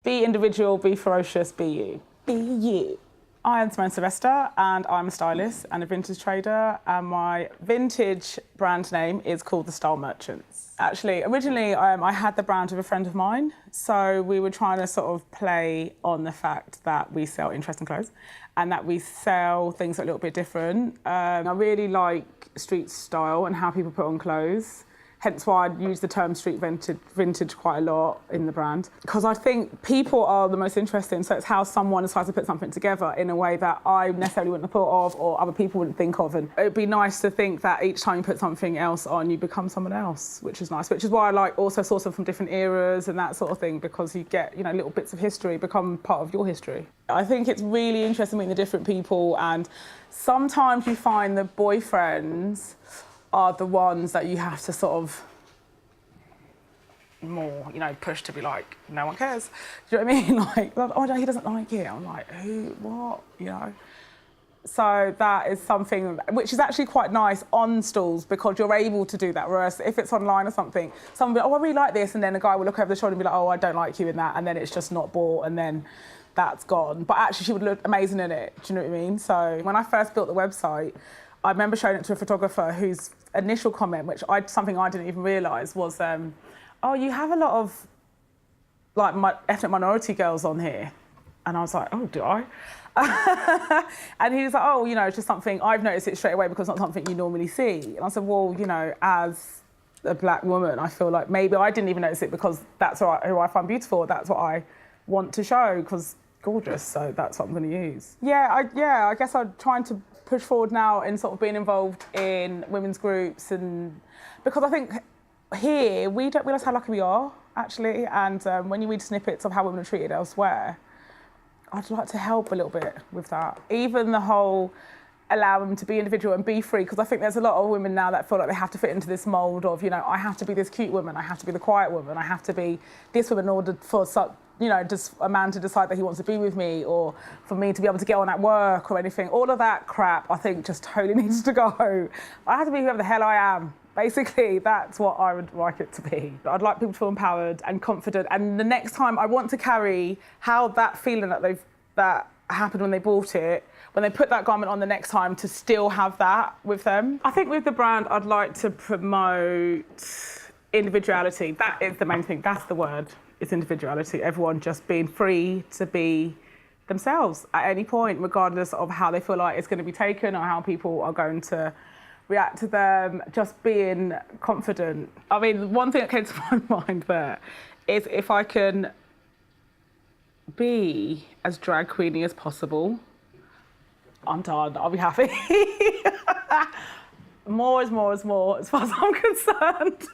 Be individual, be ferocious, be you. Be you. I am Simone Sylvester and I'm a stylist and a vintage trader, and my vintage brand name is called The Style Merchants. Actually, originally I had the brand with a friend of mine, so we were trying to sort of play on the fact that we sell interesting clothes and that we sell things that are a little bit different. I really like street style and how people put on clothes. Hence why I use the term street vintage quite a lot in the brand. Because I think people are the most interesting, so it's how someone decides to put something together in a way that I necessarily wouldn't have thought of or other people wouldn't think of. And it'd be nice to think that each time you put something else on, you become someone else, which is nice. Which is why I like also sourcing from different eras and that sort of thing, because you get, you know, little bits of history become part of your history. I think it's really interesting meeting the different people, and sometimes you find the boyfriends are the ones that you have to sort of more, you know, push to be like, no one cares. Do you know what I mean? Like, oh no, he doesn't like it. I'm like, who, what, you know? So that is something which is actually quite nice on stalls, because you're able to do that. Whereas if it's online or something, someone will be like, oh, I really like this, and then a guy will look over the shoulder and be like, oh, I don't like you in that, and then it's just not bought, and then that's gone. But actually she would look amazing in it, do you know what I mean? So when I first built the website, I remember showing it to a photographer whose initial comment, which something I didn't even realise, was, oh, you have a lot of like ethnic minority girls on here. And I was like, oh, do I? And he was like, oh, you know, it's just something, I've noticed it straight away because it's not something you normally see. And I said, well, you know, as a black woman, I feel like maybe I didn't even notice it because that's who I find beautiful. That's what I want to show, because gorgeous, so that's what I'm going to use. I guess I'm trying to push forward now in sort of being involved in women's groups, and because I think here we don't realise how lucky we are, actually, and when you read snippets of how women are treated elsewhere, I'd like to help a little bit with that. Even the whole allow them to be individual and be free, because I think there's a lot of women now that feel like they have to fit into this mould of, you know, I have to be this cute woman, I have to be the quiet woman, I have to be this woman in order for you know, just a man to decide that he wants to be with me, or for me to be able to get on at work or anything. All of that crap, I think, just totally needs to go. I have to be whoever the hell I am. Basically, that's what I would like it to be. I'd like people to feel empowered and confident, and the next time I want to carry how that feeling that happened when they bought it, when they put that garment on the next time, to still have that with them. I think with the brand, I'd like to promote individuality. That is the main thing, that's the word. It's individuality. Everyone just being free to be themselves at any point, regardless of how they feel like it's going to be taken or how people are going to react to them. Just being confident. I mean, one thing that came to my mind there is if I can be as drag queeny as possible, I'm done. I'll be happy. More is more is more, as far as I'm concerned.